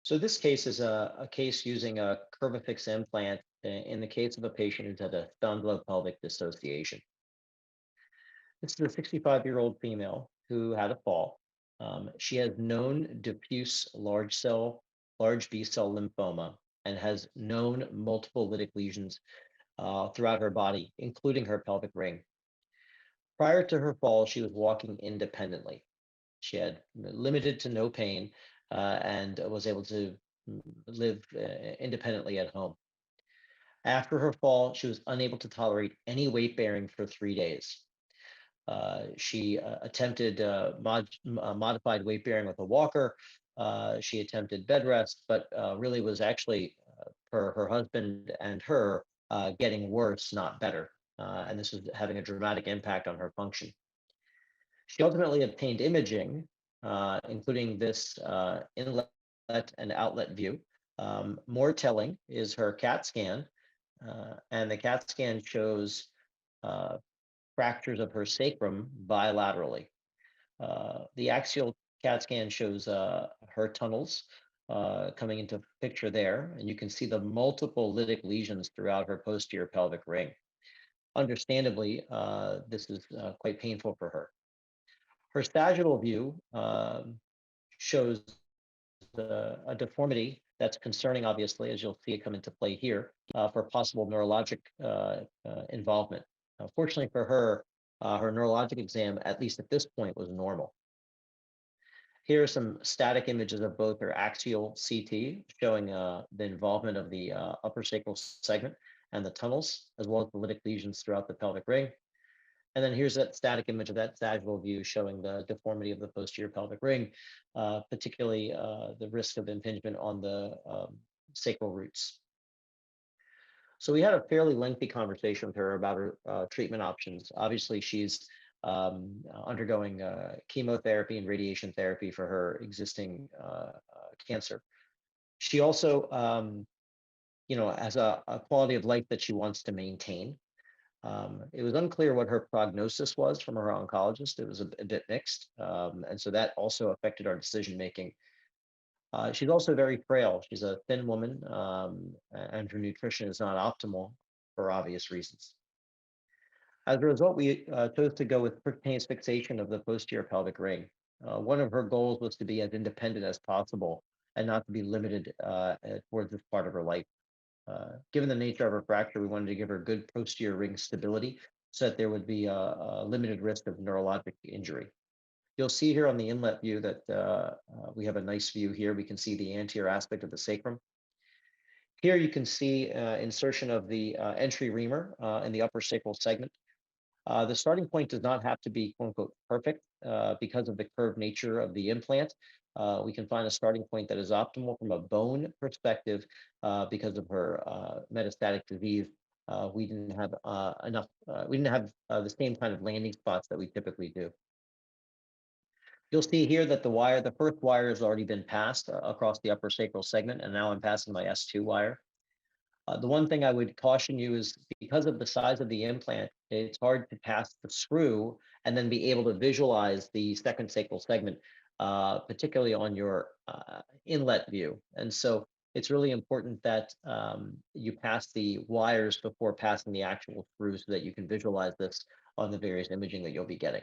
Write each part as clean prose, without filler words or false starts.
So this case is a case using a CurvaFix implant in the case of a patient who's had a spondylopelvic dissociation. This is a 65-year-old female who had a fall. She has known diffuse large B cell lymphoma and has known multiple lytic lesions throughout her body, including her pelvic ring. Prior to her fall, she was walking independently. She had limited to no pain and was able to live independently at home. After her fall, she was unable to tolerate any weight bearing for 3 days. She attempted modified weight bearing with a walker. She attempted bed rest, but really was actually, for her husband and her, getting worse, not better. And this was having a dramatic impact on her function. She ultimately obtained imaging, including this inlet and outlet view. More telling is her CAT scan, and the CAT scan shows uh, fractures of her sacrum bilaterally. The axial CAT scan shows her tunnels coming into picture there, and you can see the multiple lytic lesions throughout her posterior pelvic ring. Understandably, this is quite painful for her. Her sagittal view shows a deformity that's concerning, obviously, as you'll see it come into play here, for possible neurologic involvement. Fortunately for her, her neurologic exam, at least at this point, was normal. Here are some static images of both her axial CT showing the involvement of the upper sacral segment and the tunnels, as well as the lytic lesions throughout the pelvic ring. And then here's that static image of that sagittal view showing the deformity of the posterior pelvic ring, particularly the risk of impingement on the sacral roots. So we had a fairly lengthy conversation with her about her treatment options. Obviously, she's undergoing chemotherapy and radiation therapy for her existing cancer. She also, has a quality of life that she wants to maintain. It was unclear what her prognosis was from her oncologist. It was a bit mixed. And so that also affected our decision making. She's also very frail. She's a thin woman, and her nutrition is not optimal for obvious reasons. As a result, we chose to go with percutaneous fixation of the posterior pelvic ring. One of her goals was to be as independent as possible and not to be limited towards this part of her life. Given the nature of her fracture, we wanted to give her good posterior ring stability so that there would be a limited risk of neurologic injury. You'll see here on the inlet view that we have a nice view here. We can see the anterior aspect of the sacrum. Here you can see insertion of the entry reamer in the upper sacral segment. The starting point does not have to be quote unquote perfect because of the curved nature of the implant. We can find a starting point that is optimal from a bone perspective because of her metastatic disease. We didn't have we didn't have the same kind of landing spots that we typically do. You'll see here that the first wire has already been passed across the upper sacral segment, and now I'm passing my S2 wire. The one thing I would caution you is because of the size of the implant, it's hard to pass the screw and then be able to visualize the second sacral segment, particularly on your inlet view. And so it's really important that you pass the wires before passing the actual screw so that you can visualize this on the various imaging that you'll be getting.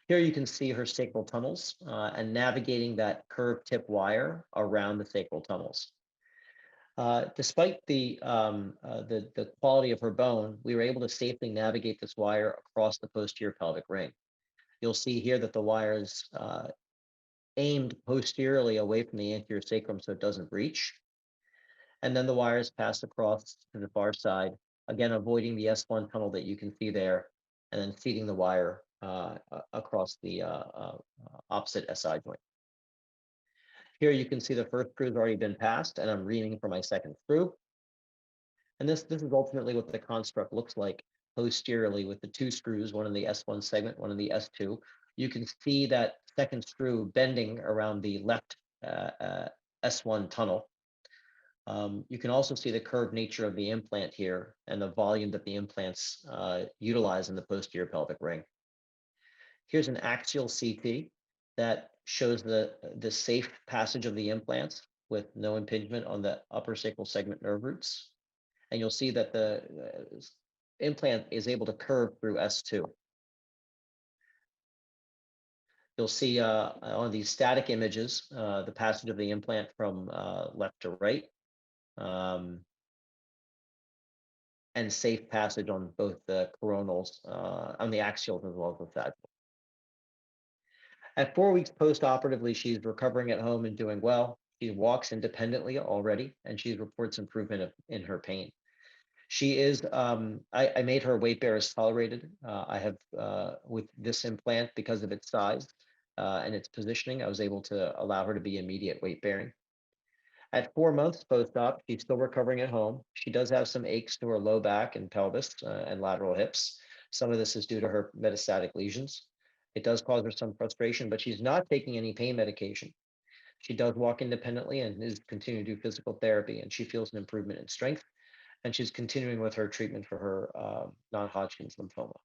Here you can see her sacral tunnels and navigating that curved tip wire around the sacral tunnels. Despite the quality of her bone, we were able to safely navigate this wire across the posterior pelvic ring. You'll see here that the wire is aimed posteriorly away from the anterior sacrum so it doesn't breach. And then the wire is passed across to the far side, again, avoiding the S1 tunnel that you can see there, and then feeding the wire across the opposite SI joint. Here you can see the first screw has already been passed, and I'm reaming for my second screw. And this is ultimately what the construct looks like posteriorly with the two screws, one in the S1 segment, one in the S2. You can see that second screw bending around the left S1 tunnel. You can also see the curved nature of the implant here and the volume that the implants utilize in the posterior pelvic ring. Here's an axial CT that shows the safe passage of the implants with no impingement on the upper sacral segment nerve roots. And you'll see that the implant is able to curve through S2. You'll see on these static images, the passage of the implant from left to right, um, and safe passage on both the coronals, on the axials as well as the sagittal. At 4 weeks post-operatively, she's recovering at home and doing well. She walks independently already, and she reports improvement in her pain. She is, I made her weight bear as tolerated. I have, with this implant, because of its size and its positioning, I was able to allow her to be immediate weight bearing. At 4 months post-op, she's still recovering at home. She does have some aches to her low back and pelvis and lateral hips. Some of this is due to her metastatic lesions. It does cause her some frustration, but she's not taking any pain medication. She does walk independently and is continuing to do physical therapy, and she feels an improvement in strength, and she's continuing with her treatment for her non-Hodgkin's lymphoma.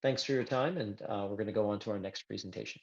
Thanks for your time, and we're going to go on to our next presentation.